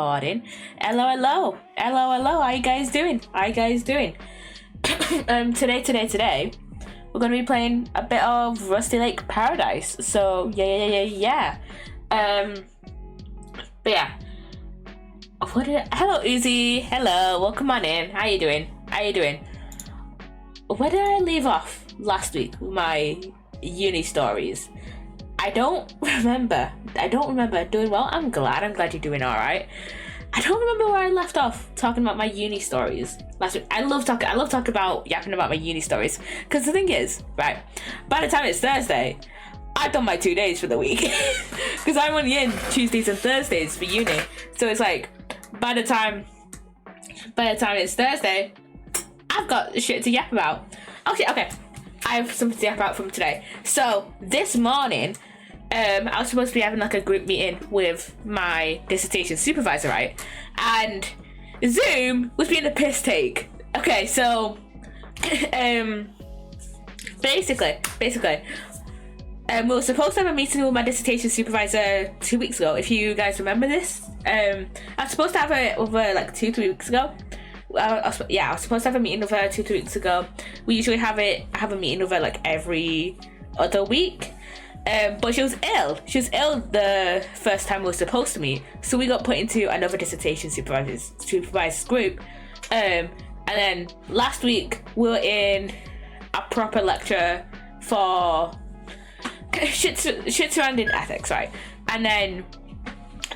recording. Hello. How you guys doing? Today, we're gonna be playing a bit of Rusty Lake Paradise. So yeah. But yeah. Hello, Uzi. Hello. Welcome on in. How you doing? Where did I leave off last week with my uni stories? I don't remember doing well. I'm glad you're doing all right. I don't remember where I left off talking about my uni stories last week. I love talking about yapping about my uni stories, because the thing is, right, by the time it's Thursday, I've done my 2 days for the week because I'm only in Tuesdays and Thursdays for uni. So it's like by the time it's Thursday, I've got shit to yap about. Okay. I have something to yap about from today. So this morning, I was supposed to be having like a group meeting with my dissertation supervisor, right? And Zoom was being a piss take. Okay, so basically, we were supposed to have a meeting with my dissertation supervisor 2 weeks ago. If you guys remember this, I was supposed to have it over like 2-3 weeks ago. I was supposed to have a meeting with her 2-3 weeks ago. We usually have a meeting with her like every other week. But she was ill. The first time we were supposed to meet. So we got put into another dissertation supervisors group. And then last week we were in a proper lecture for shit surrounding ethics, right? And then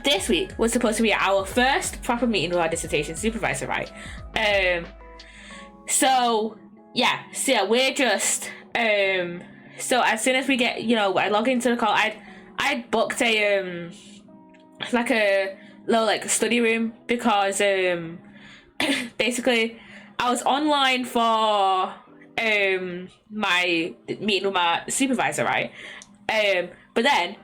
this week was supposed to be our first proper meeting with our dissertation supervisor, right? So we're just so as soon as we get, I log into the call, I booked a like a little like study room because basically I was online for my meeting with my supervisor, right? But then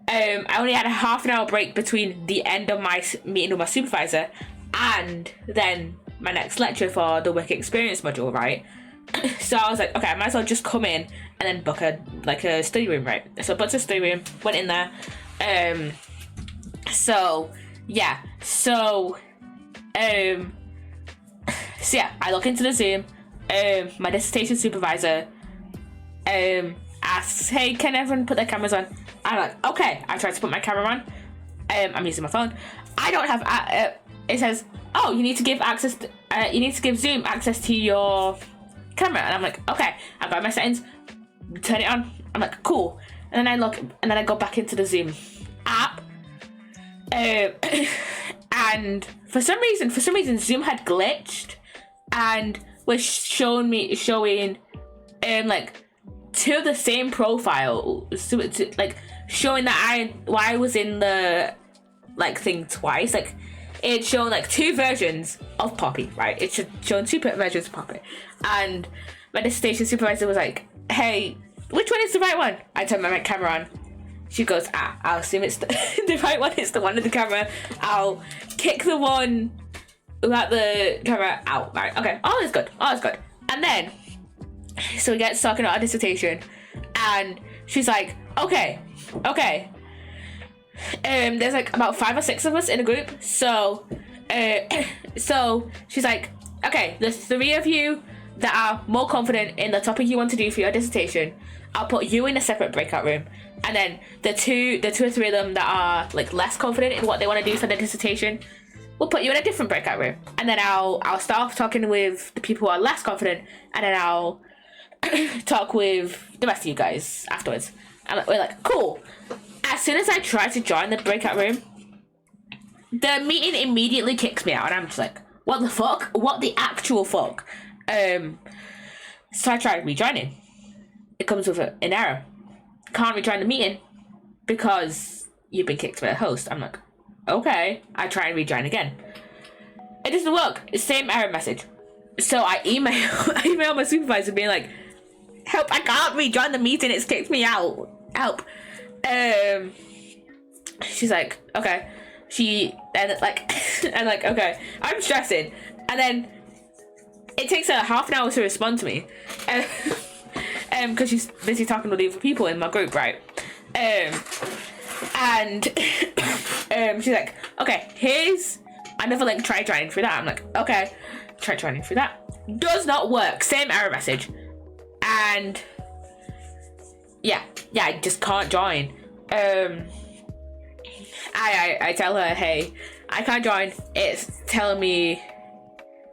I only had a half an hour break between the end of my meeting with my supervisor and then my next lecture for the work experience module, right? So I was like, okay, I might as well just come in and then book a study room, right? So I booked a study room, went in there. I look into the Zoom. My dissertation supervisor asks, hey, can everyone put their cameras on? I'm like, okay. I tried to put my camera on. I'm using my phone. I don't have it says, oh, you need to give Zoom access to your camera. And I'm like, okay. I go my settings, turn it on. I'm like, cool. And then I look, and then I go back into the Zoom app. And for some reason Zoom had glitched and was showing like two of the same profile, so it's like showing that I was in the like thing twice. Like it's shown like two versions of Poppy, right? It's shown two versions of Poppy. And my dissertation supervisor was like, hey, which one is the right one? I turned my camera on. She goes, I'll assume it's the right one. It's the one with the camera. I'll kick the one without the camera out. Right, okay, all is good. And then, so we get talking about our dissertation, and she's like, okay. There's like about 5 or 6 of us in a group. So she's like, okay, there's 3 of you that are more confident in the topic you want to do for your dissertation. I'll put you in a separate breakout room. And then the two or three of them that are like less confident in what they want to do for their dissertation, we'll put you in a different breakout room. And then I'll start off talking with the people who are less confident, and then I'll talk with the rest of you guys afterwards. And we're like, cool. As soon as I try to join the breakout room, the meeting immediately kicks me out, and I'm just like, what the fuck? What the actual fuck? So I try rejoining. It comes with an error. Can't rejoin the meeting because you've been kicked by the host. I'm like, okay. I try and rejoin again. It doesn't work. It's the same error message. So I email my supervisor being like, help, I can't rejoin the meeting. It's kicked me out. Help. She's like, okay. I'm like, okay. I'm stressing. And then it takes her half an hour to respond to me. Because she's busy talking to the other people in my group, right? And she's like, okay, here's another link, try joining through that. I'm like, okay, try joining through that. Does not work, same error message. And yeah, I just can't join. I tell her, hey, I can't join, it's telling me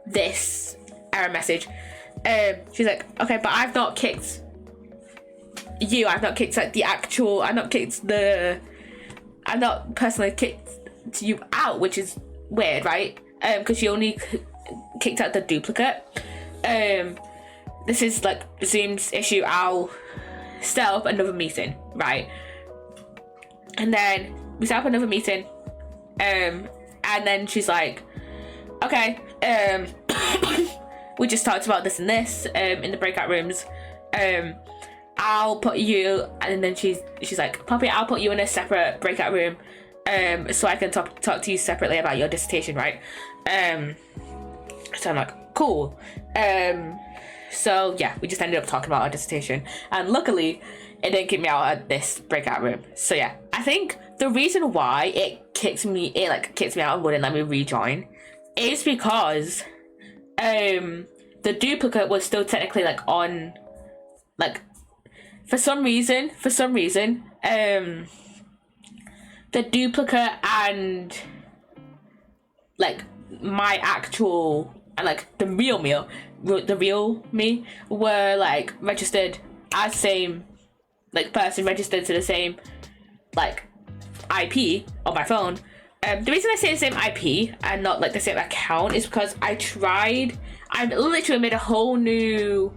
this error message. She's like, okay, but I've not kicked you, I've not kicked like the actual, I've not personally kicked you out, which is weird, right? Because she only kicked out the duplicate. This is like Zoom's issue. I'll set up another meeting, right? And then we set up another meeting, and then she's like, okay, we just talked about this and this in the breakout rooms. I'll put you, and then she's like, Poppy, I'll put you in a separate breakout room, so I can talk to you separately about your dissertation, right? So I'm like, cool. So yeah, we just ended up talking about our dissertation, and luckily it didn't kick me out at this breakout room. So yeah, I think the reason why it kicked me out and wouldn't let me rejoin is because the duplicate was still technically like on, like, for some reason the duplicate and like my actual and like the real me were like registered as same like person, registered to the same like IP on my phone. The reason I say the same IP and not like the same account is because I literally made a whole new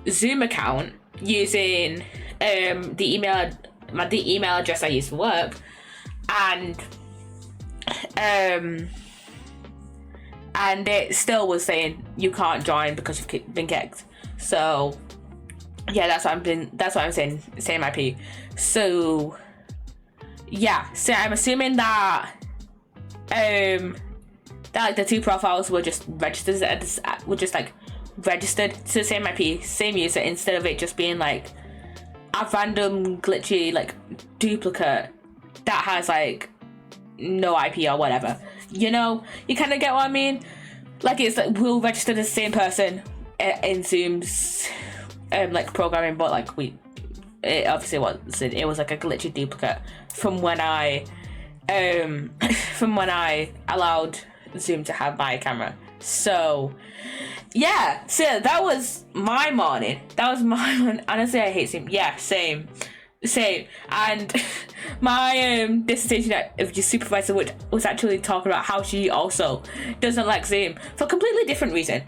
Zoom account using the email address I use for work, and it still was saying you can't join because you've been kicked. So yeah, that's what I'm saying, same IP. So yeah, so I'm assuming that like the two profiles were just registered registered to the same IP, same user, instead of it just being like a random glitchy like duplicate that has like no IP or whatever. You know, you kind of get what I mean? Like, it's like we'll register the same person in Zoom's like programming, but like it obviously wasn't. It was like a glitchy duplicate from when I allowed Zoom to have my camera. So yeah, so that was my morning. Honestly, I hate Zoom. Yeah, same. And my dissertation supervisor was actually talking about how she also doesn't like Zoom for a completely different reason.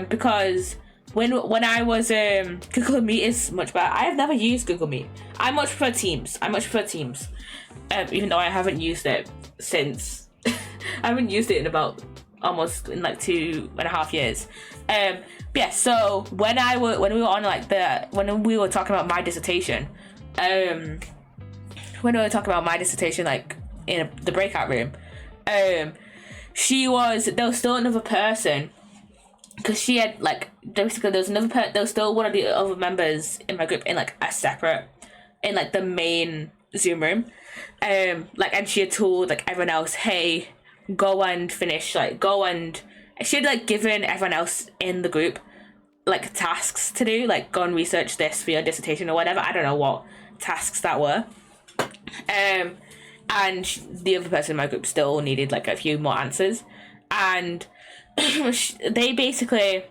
Because when I was Google Meet is much better. I have never used Google Meet. I much prefer Teams. Even though I haven't used it since I haven't used it in about almost in like 2.5 years. Yeah, so when we were talking about my dissertation, like in the breakout room, there was still another person, because she had like basically there was still one of the other members in my group in like a separate, in like the main Zoom room, like, and she had told like everyone else, hey, go and she had like given everyone else in the group like tasks to do, like go and research this for your dissertation or whatever. I don't know what tasks that were. And the other person in my group still needed like a few more answers, and they basically,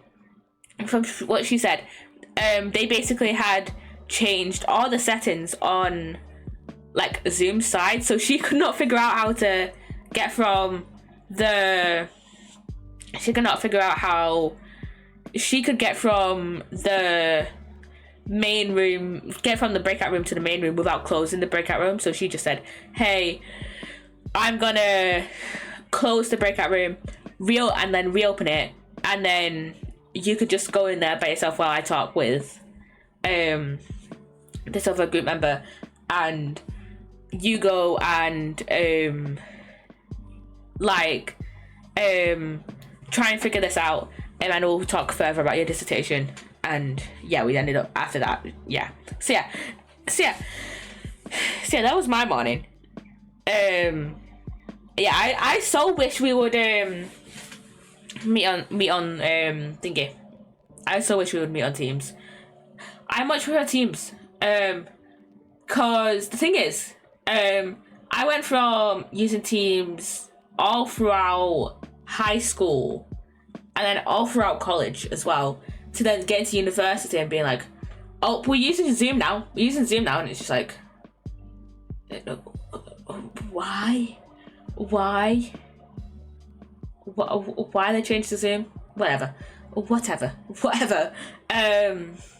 from what she said, they basically had changed all the settings on like Zoom's side, so she could not figure out how to get from the main room, get from the breakout room to the main room without closing the breakout room. So she just said, hey, I'm gonna close the breakout room, and then reopen it, and then you could just go in there by yourself while I talk with this other group member, and you go and try and figure this out, and then we'll talk further about your dissertation. And yeah, we ended up after that. Yeah. So that was my morning. Yeah, I so wish we would meet on thingy. I so wish we would meet on Teams. I much prefer Teams. Cause the thing is, I went from using Teams all throughout high school and then all throughout college as well, to then get into university and being like, oh, we're using Zoom now, and it's just like, why they changed to Zoom? Whatever.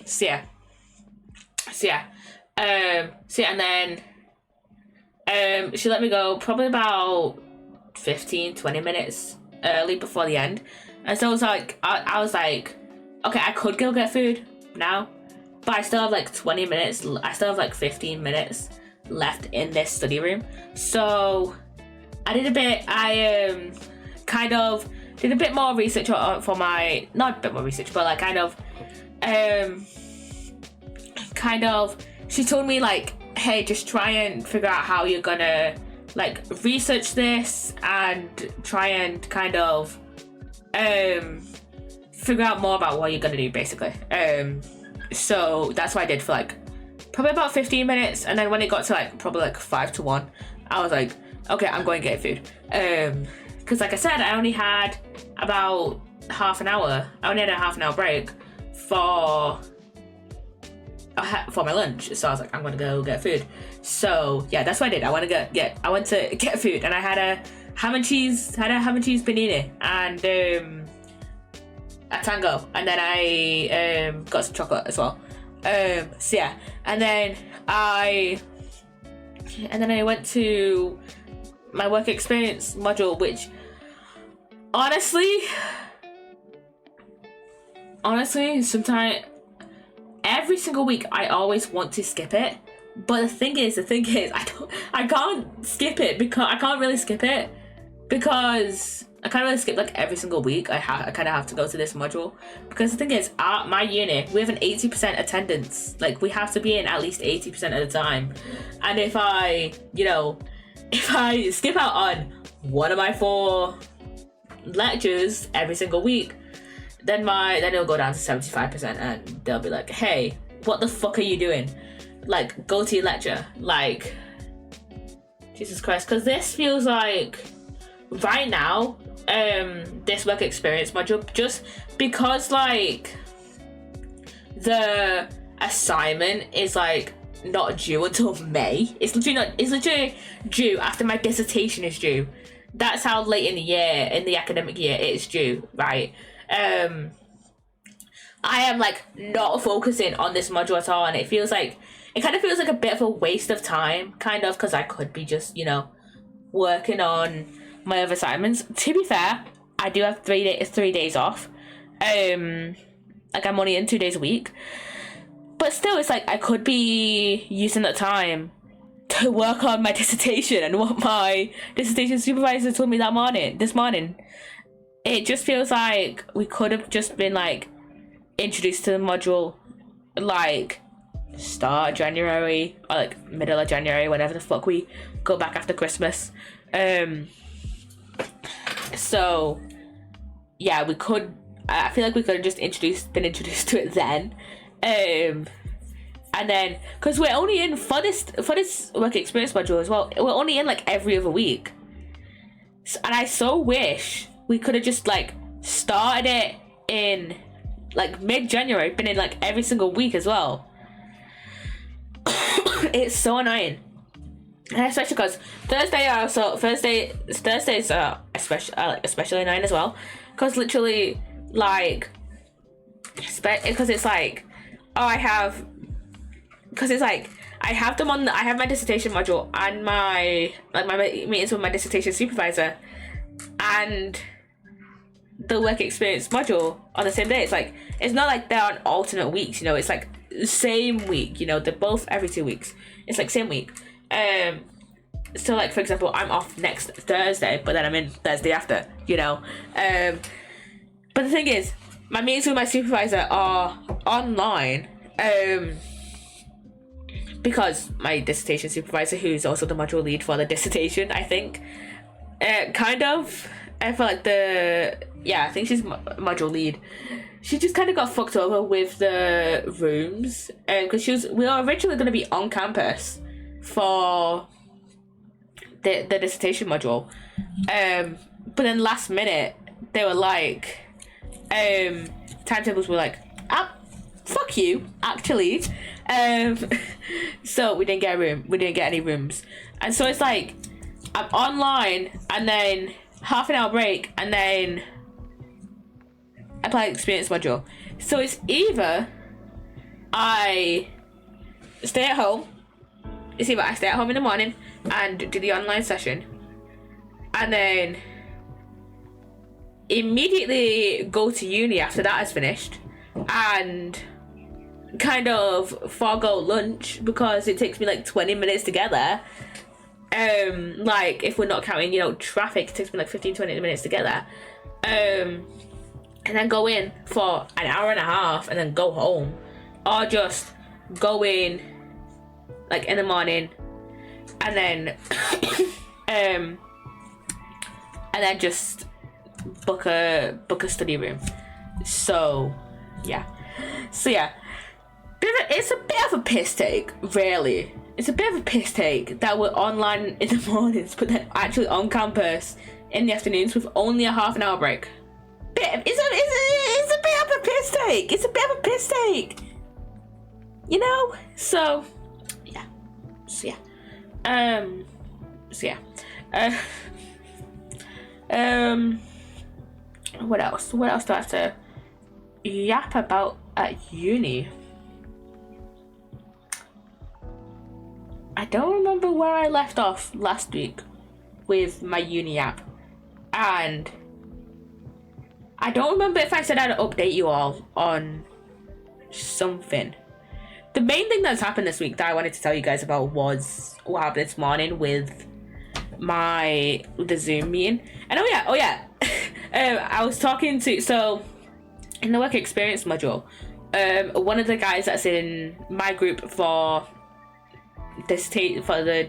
So yeah, and then she let me go probably about 15-20 minutes early before the end, and so I was like, I was like, okay, I could go get food now, but I still have like 20 minutes, I still have like 15 minutes left in this study room. So I did a bit, kind of did a bit more research for my, not a bit more research, but like kind of, she told me like, hey, just try and figure out how you're gonna like research this and try and kind of figure out more about what you're gonna do, basically. So that's what I did for like probably about 15 minutes, and then when it got to like probably like 5 to 1, I was like, okay, I'm going to get food. Because like I said, I only had about half an hour. I only had a half an hour break for my lunch, so I was like, I'm gonna go get food. So yeah, that's what I did. I went to get food, and I had a ham and cheese panini and a tango, and then I got some chocolate as well. So yeah, and then I went to my work experience module, which honestly, sometimes every single week I always want to skip it, but the thing is, I can't skip it because I can't really skip like every single week. I kind of have to go to this module, because the thing is, at my uni we have an 80% attendance. Like, we have to be in at least 80% of the time, and if I skip out on one of my 4 lectures every single week, then it'll go down to 75%, and they'll be like, hey, what the fuck are you doing? Like, go to your lecture. Like, Jesus Christ. Because this feels like, right now, this work experience module, just because like the assignment is like not due until May. It's literally due after my dissertation is due. That's how late in the academic year it is due, right? I am like not focusing on this module at all, and it kind of feels like a bit of a waste of time, kind of, because I could be just, working on my other assignments. To be fair, I do have 3 days off. Like, I'm only in 2 days a week, but still, it's like I could be using that time to work on my dissertation and what my dissertation supervisor told me this morning. It just feels like we could have just been like introduced to the module like start of January or like middle of January, whenever the fuck we go back after Christmas. So yeah, I feel like we could have just been introduced to it then. And then, because we're only in for this work experience module as well, we're only in like every other week. And I so wish we could have just like started it in like mid-January, been in like every single week as well. It's so annoying. And especially because Thursdays are especially annoying as well, because literally like because it's like, oh, I have them on I have my dissertation module and my meetings with my dissertation supervisor and the work experience module on the same day. It's like, it's not like they're on alternate weeks, it's like same week, they're both every 2 weeks. It's like same week. So like, for example, I'm off next Thursday, but then I'm in Thursday after, but the thing is, my meetings with my supervisor are online, because my dissertation supervisor, who's also the module lead for the dissertation, I think, kind of, I feel like I think she's module lead. She just kind of got fucked over with the rooms, because we were originally going to be on campus for the dissertation module, but then last minute they were like, timetables were like, fuck you, actually. So we didn't get a room. We didn't get any rooms. And so it's like, I'm online, and then half an hour break, and then apply experience module. So it's either I stay at home. It's either I stay at home in the morning and do the online session, and then immediately go to uni after that is finished, and kind of forego lunch because it takes me like 20 minutes to get there. Like, if we're not counting, traffic, it takes me like 15-20 minutes to get there. And then go in for an hour and a half and then go home, or just go in like in the morning and then and then just book a study room. So yeah, it's a bit of a piss take, really. It's a bit of a piss take that we're online in the mornings, but then actually on campus in the afternoons with only a half an hour break. It's a bit of a piss take. It's a bit of a piss take. So what else? What else do I have to yap about at uni? I don't remember where I left off last week with my uni app, and I don't remember if I said I'd update you all on something. The main thing that's happened this week that I wanted to tell you guys about was what happened this morning with the Zoom meeting. And oh yeah, I was talking to, so in the work experience module, one of the guys that's in my group for the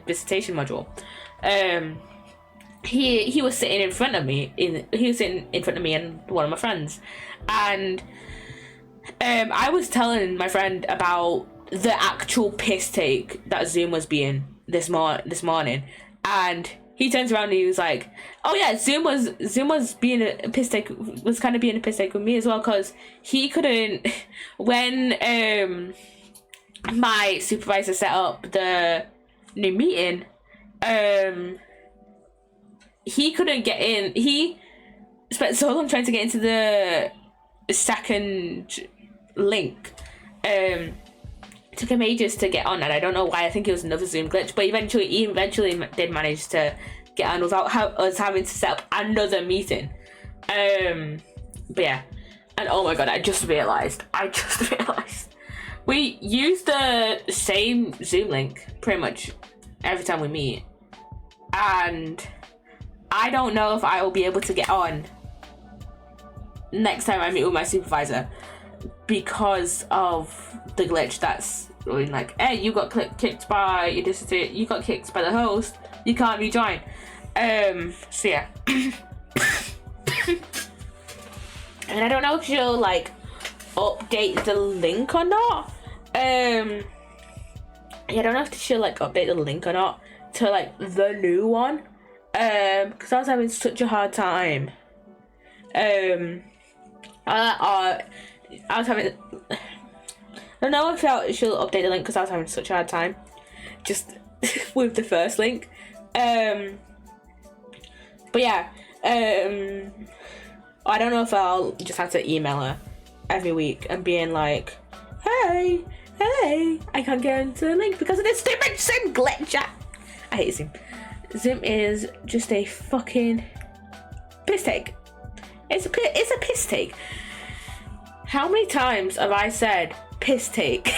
dissertation module, he was sitting in front of me. He was sitting in front of me and one of my friends, and I was telling my friend about the actual piss take that Zoom was being this morning, and he turns around and he was like, "Oh yeah, Zoom was being a piss take, was kind of being a piss take with me as well, because he couldn't when my supervisor set up the new meeting, he couldn't get in. He spent so long trying to get into the second link. Took him ages to get on, and I don't know why. I think it was another Zoom glitch, but he eventually did manage to get on without us having to set up another meeting. But yeah, and oh my god, I just realized we use the same Zoom link pretty much every time we meet, and I don't know if I will be able to get on next time I meet with my supervisor because of the glitch that's going like, hey, you got kicked by your dissertation, you got kicked by the host, you can't rejoin. So yeah. And I don't know if she'll like update the link or not. I don't know if she'll like update the link or not to like the new one. Because I was having such a hard time. I don't know if she'll update the link because I was having such a hard time just with the first link. But yeah, I don't know if I'll just have to email her every week and being like, hey, I can't get into the link because of this stupid Zoom glitch. I hate Zoom. Zoom is just a fucking piss take. It's a piss take. How many times have I said piss take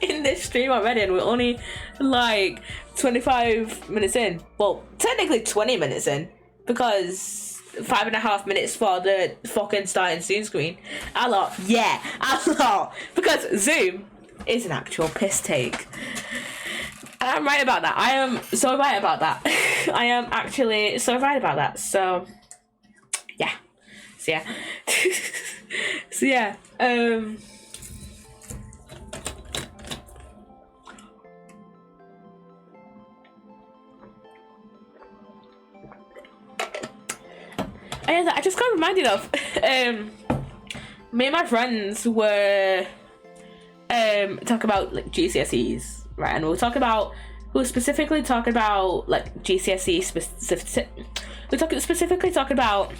in this stream already, and we're only like 25 minutes in? Well, technically 20 minutes in, because 5.5 minutes for the fucking starting Zoom screen. A lot. Because Zoom is an actual piss take. And I'm right about that. I am so right about that. I am actually so right about that. So, yeah. So, yeah. So, yeah. And I just got reminded of me and my friends were talk about like GCSEs, right? And we were specifically talking about like GCSE specific. We're specifically talking about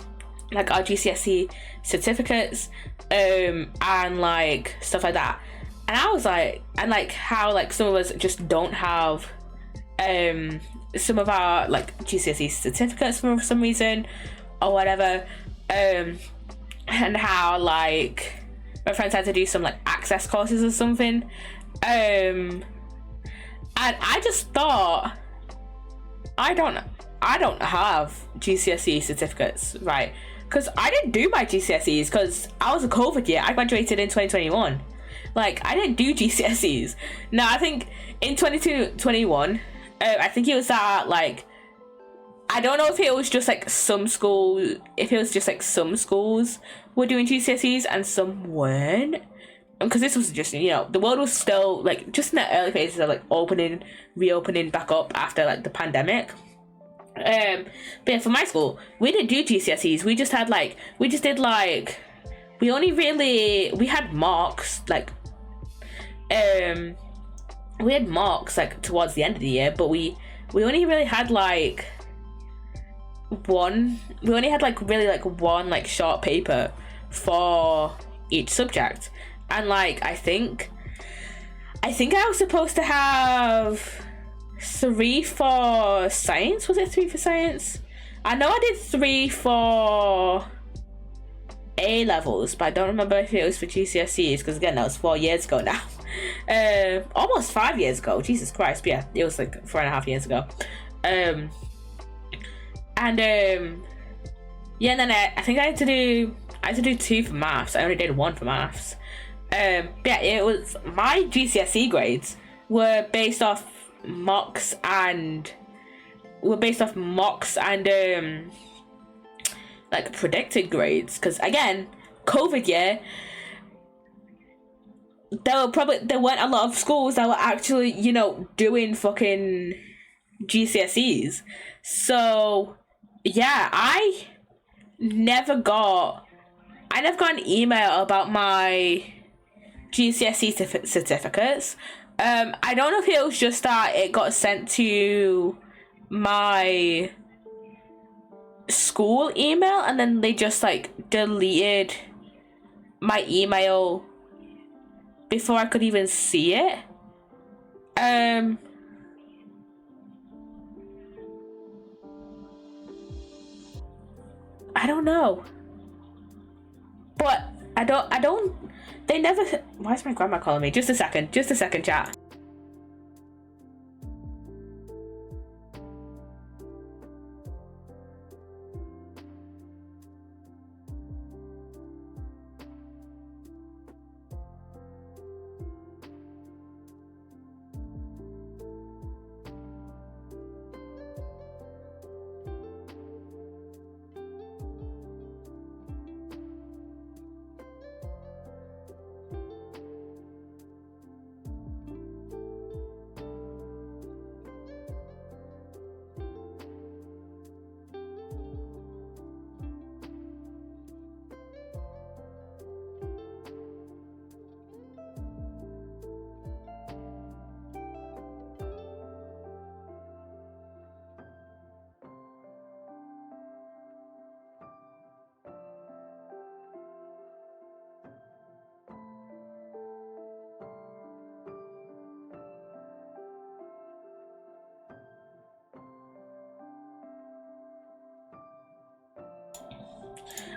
like our GCSE certificates, and like stuff like that. And I was like, and like how like some of us just don't have some of our like GCSE certificates for some reason or whatever, and how like my friends had to do some like access courses or something, and I just thought I don't have GCSE certificates, right? Because I didn't do my GCSEs because I was a COVID year. I graduated in 2021. Like, I didn't do GCSEs. No, I think in 2021, I think it was that like, I don't know if it was just like some schools were doing GCSEs and some weren't. Because this was just, you know, the world was still like just in the early phases of like reopening back up after like the pandemic. But yeah, for my school, we didn't do GCSEs. We had marks like towards the end of the year, but we only really had like one short paper for each subject. And like I think I was supposed to have 3 for science. Was it 3 for science? I know I did 3 for A levels, but I don't remember if it was for GCSEs, because again, that was 4 years ago now. Almost 5 years ago. Jesus Christ. But yeah, it was like 4.5 years ago. And then I think I had to do 2 for maths. I only did 1 for maths. Yeah, it was my GCSE grades were based off mocks and like predicted grades, because again, COVID year, there weren't a lot of schools that were actually, you know, doing fucking GCSEs. So yeah, I never got an email about my GCSE certificates. I don't know if it was just that it got sent to my school email and then they just like deleted my email before I could even see it. I don't know. But I don't they never. Why is my grandma calling me? Just a second, chat.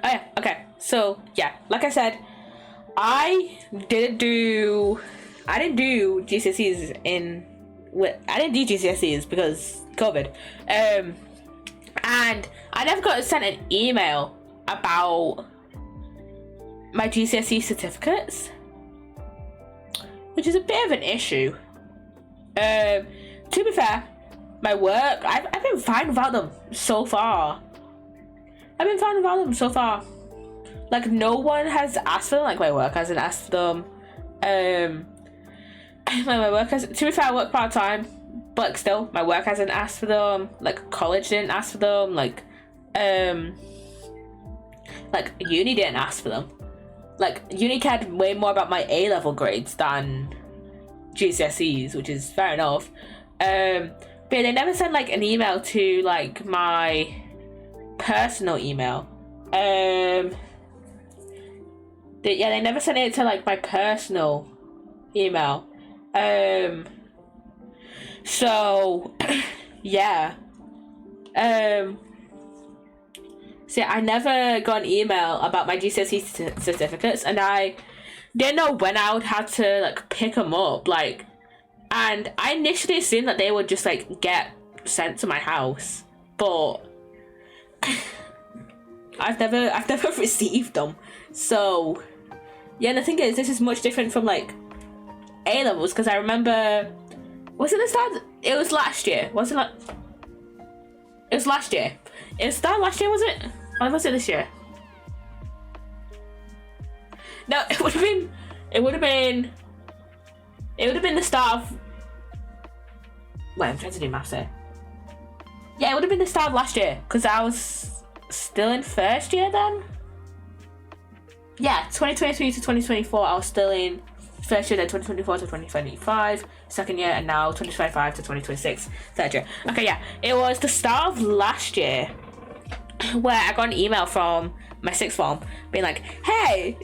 Oh yeah, okay. So yeah, like I said, I didn't do GCSEs I didn't do GCSEs because COVID. And I never got sent an email about my GCSE certificates. which is a bit of an issue. To be fair, my work, I've been fine without them so far. Like, no one has asked for them. Like, my work hasn't asked for them. My work has, to be fair, I work part-time, but like, still, my work hasn't asked for them. Like, college didn't ask for them. Like uni didn't ask for them. Like, uni cared way more about my A-level grades than GCSEs, which is fair enough. But they never sent like an email to like my personal email. They never sent it to like my personal email. So yeah. So I never got an email about my GCSE certificates, and I didn't know when I would have to like pick them up. Like, and I initially assumed that they would just like get sent to my house, but I've never received them. So yeah, and the thing is, this is much different from like A levels, because I remember, was it the start? It was last year. Was it like? It was last year. It was start last year, was it? Or was it this year? No, it would have been the start of. Wait, I'm trying to do maths here. Yeah, it would have been the start of last year, because I was still in first year then. Yeah, 2023 to 2024, I was still in first year, then 2024 to 2025, second year, and now 2025 to 2026, third year. Okay, yeah, it was the start of last year where I got an email from my sixth form being like, hey,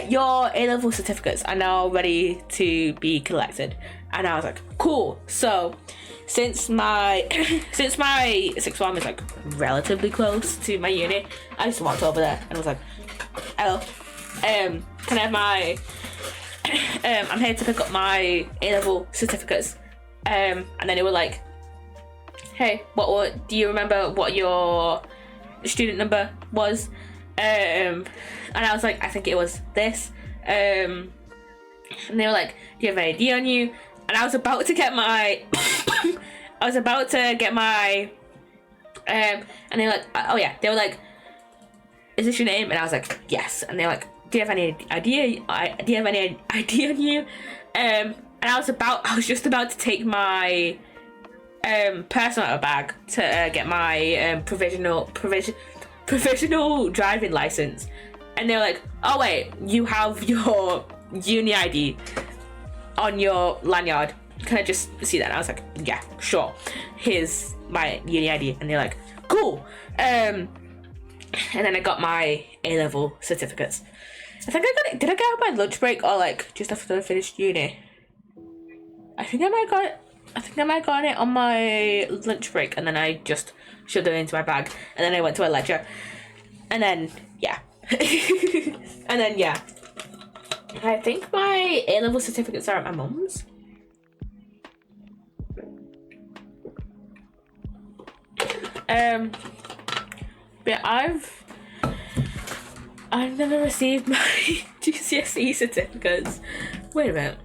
your A-level certificates are now ready to be collected. And I was like, cool. So since my sixth form is like relatively close to my uni, I just walked over there and was like, hello, can I have my I'm here to pick up my A-level certificates. And then they were like, hey, what do you remember what your student number was? And I was like, I think it was this. And they were like, do you have an ID on you? And I was about to get my and they were like, oh yeah, they were like, is this your name? And I was like, yes. And they were like, do you have any idea? Do you have any ID on you? And I was just about to take my personal out of bag to get my provisional driving license, and they were like, oh wait, you have your uni ID on your lanyard, can I just see that? And I was like, yeah, sure, here's my uni ID. And they're like, cool. And then I got my A-level certificates. I think I got it. Did I get out my lunch break or like just after I finished uni? I think I might have gotten it on my lunch break, and then I just shoved it into my bag, and then I went to a lecture, and then yeah. And then yeah, I think my A-level certificates are at my mum's. But I've never received my GCSE certificates. Wait a minute.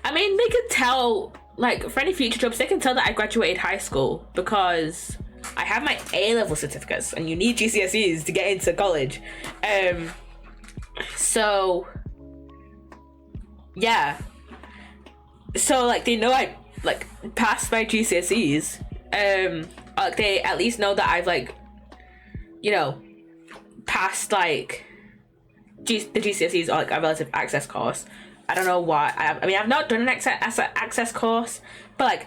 I mean, they can tell, like, for any future jobs, they can tell that I graduated high school because I have my A-level certificates, and you need GCSEs to get into college. So yeah. So like they know I like passed my GCSEs. Like they at least know that I've like, you know, passed like the GCSEs or like a relative access course. I don't know why. I mean, I've not done an access course, but like,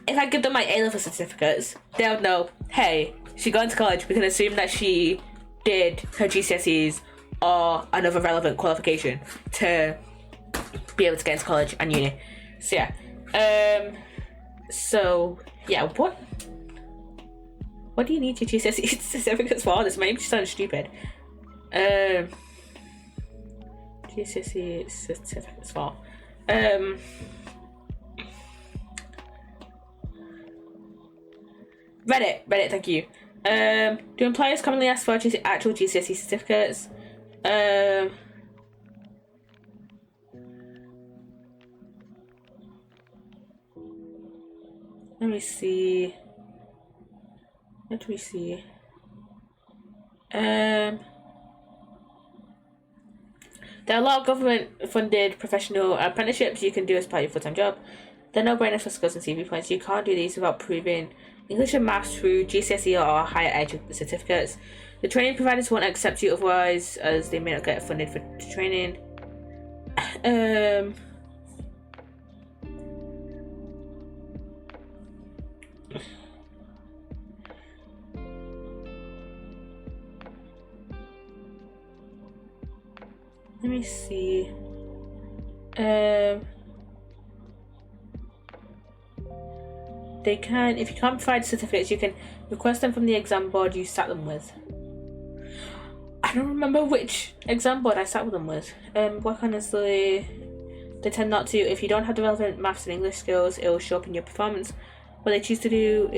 if I give them my A-level certificates, they'll know, hey, she got into college. We can assume that she did her GCSEs or another relevant qualification to be able to get into college and uni. So yeah. So yeah, what do you need your GCSE certificates for? This might sound stupid. GCSE certificates for. Reddit, thank you. Do employers commonly ask for actual GCSE certificates? Let me see. Let me see. There are a lot of government-funded professional apprenticeships you can do as part of your full-time job. They're no-brainers for skills and CV points. You can't do these without proving English and Maths through GCSE or higher ed certificates. The training providers won't accept you otherwise, as they may not get funded for training. Let me see. They can, if you can't provide certificates, you can request them from the exam board you sat them with. I don't remember which exam board I sat with them with. Quite honestly, they tend not to. If you don't have the relevant maths and English skills, it will show up in your performance. What they choose to do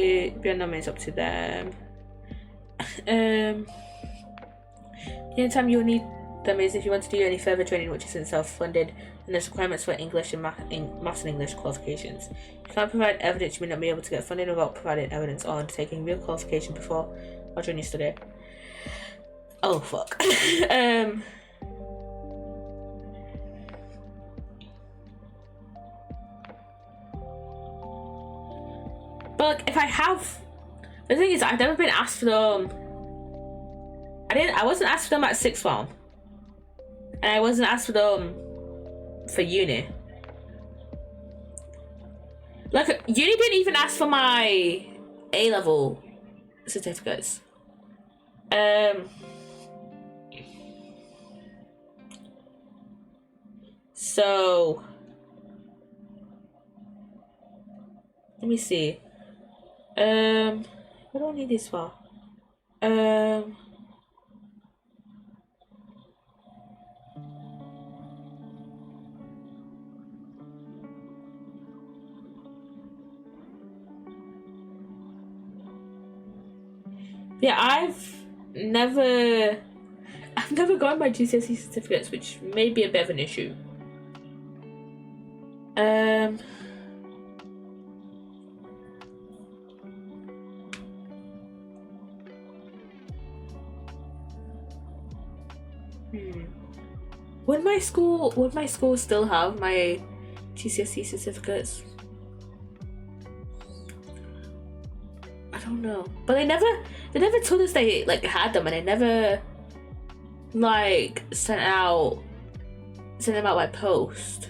beyond them is up to them. The only time you'll need them is if you want to do any further training which isn't self-funded, and there's requirements for English and maths and English qualifications. You can't provide evidence, you may not be able to get funding without providing evidence or undertaking real qualification before or during your study. Oh fuck. But like, if I have, the thing is, I've never been asked for them. I wasn't asked for them at sixth form, and I wasn't asked for them for uni. Like, uni didn't even ask for my A-level certificates. So let me see. What do I need this for? Yeah, I've never got my GCSE certificates, which may be a bit of an issue. Would my school still have my GCSE certificates? I don't know, but they never told us they like had them, and they never like sent them out by post.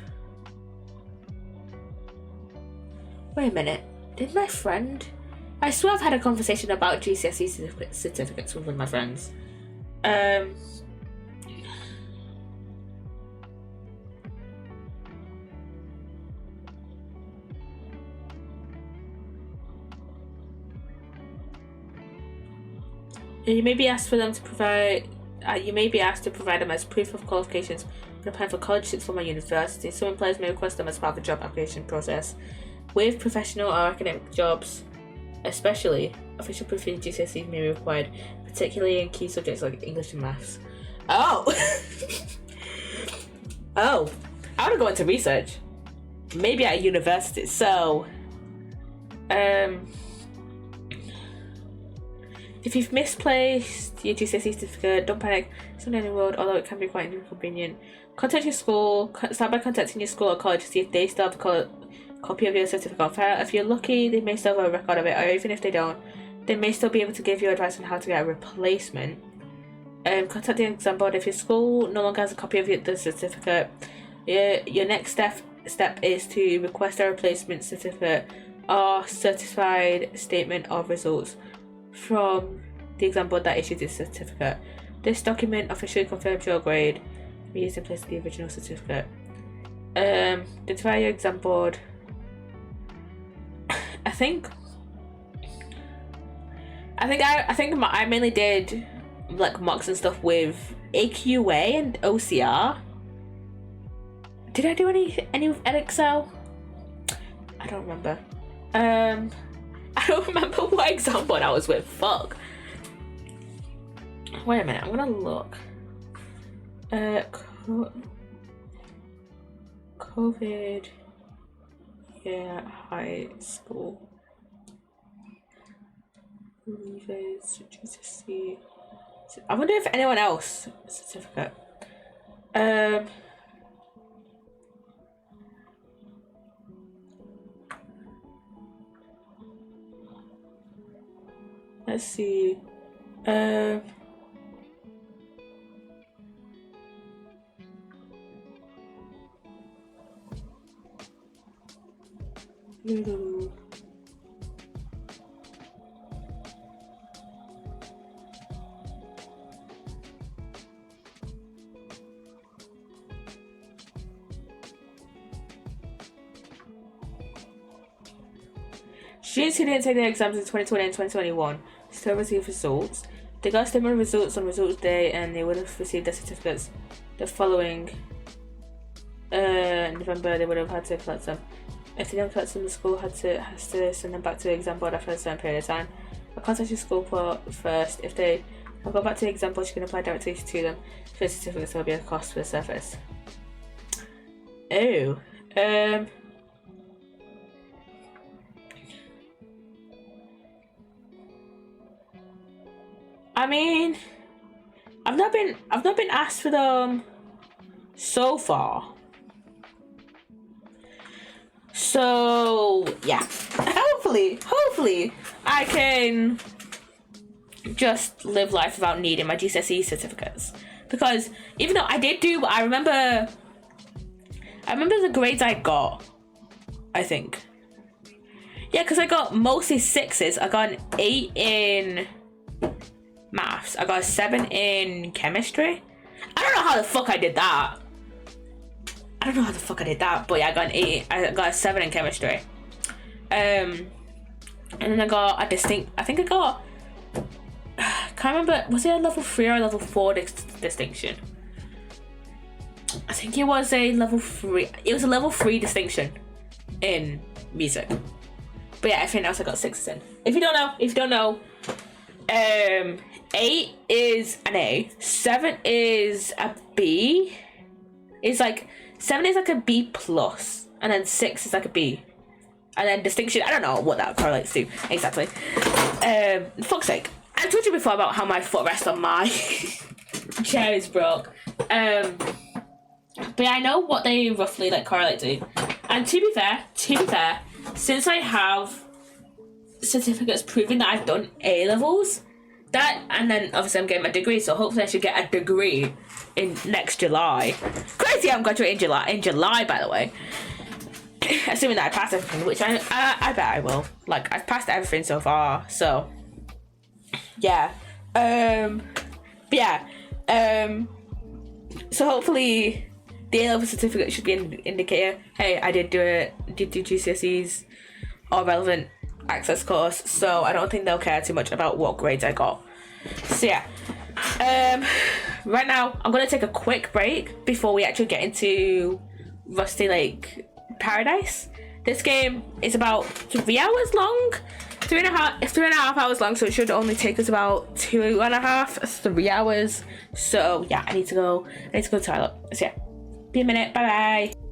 Wait a minute, did my friend? I swear I've had a conversation about GCSE certificates with one of my friends. You may be asked for them to provide. You may be asked to provide them as proof of qualifications when applying for college, sixth form, or university. Some employers may request them as part of the job application process. With professional or academic jobs, especially, official proof in GCSE may be required, particularly in key subjects like English and maths. Oh, oh, I want to go into research. Maybe at university. So, if you've misplaced your GCSE certificate, don't panic. It's not the end of the world, although it can be quite inconvenient. Contact your school. Start by contacting your school or college to see if they still have a copy of your certificate on file. If you're lucky, they may still have a record of it, or even if they don't, they may still be able to give you advice on how to get a replacement. Contact the exam board. If your school no longer has a copy of the certificate, your next step is to request a replacement certificate or certified statement of results from the exam board that issued this certificate. This document officially confirms your grade and be used in place of the original certificate. Notify your exam board. I think I mainly did like mocks and stuff with AQA and OCR. Did I do any with Edexcel? I don't remember. I don't remember what exam board I was with. Fuck. Wait a minute, I'm gonna look. COVID. Yeah, high school. Leavers, GCSE. I wonder if anyone else certificate. Let's see. Students who didn't take their exams in 2020 and 2021 still receive results. They got similar results on results day and they would have received their certificates the following November. They would have had to collect them. If they don't collect them, the school has to send them back to the exam board after a certain period of time. I'll contact your school first. If they have gone back to the exam board, you can apply directly to them for the certificates. There will be a cost for the service. Oh. I mean, I've not been asked for them so far. So yeah, hopefully I can just live life without needing my GCSE certificates. Because even though I did do, I remember the grades I got. I think, yeah, because I got mostly 6s. I got an 8 in maths. I got a 7 in chemistry. I don't know how the fuck I did that. But yeah, I got an 8. I got a 7 in chemistry. And then I got a distinct. I think I got. Can't remember. Was it a level 3 or a level 4 distinction? I think it was a level 3. It was a level 3 distinction in music. But yeah, everything else I got 6s in. If you don't know, 8 is an A, 7 is a B. It's like 7 is like a B plus, and then 6 is like a B, and then distinction. I don't know what that correlates to exactly. Fuck's sake! I told you before about how my footrest on my chair is broke. But yeah, I know what they roughly like correlate to. And to be fair, since I have certificates proving that I've done A levels. That, and then obviously I'm getting my degree, so hopefully I should get a degree in next July. Crazy, I'm graduating in July, by the way. Assuming that I pass everything, which I bet I will. Like, I've passed everything so far, so yeah. So hopefully the A-level certificate should be an indicator. Hey, I did do GCSEs or relevant access course, so I don't think they'll care too much about what grades I got. So yeah, right now I'm gonna take a quick break before we actually get into Rusty Lake Paradise. This game is about 3 hours long, 3.5 hours long, so it should only take us about 2.5-3 hours. So yeah, I need to go to the toilet. So yeah, be a minute. Bye bye.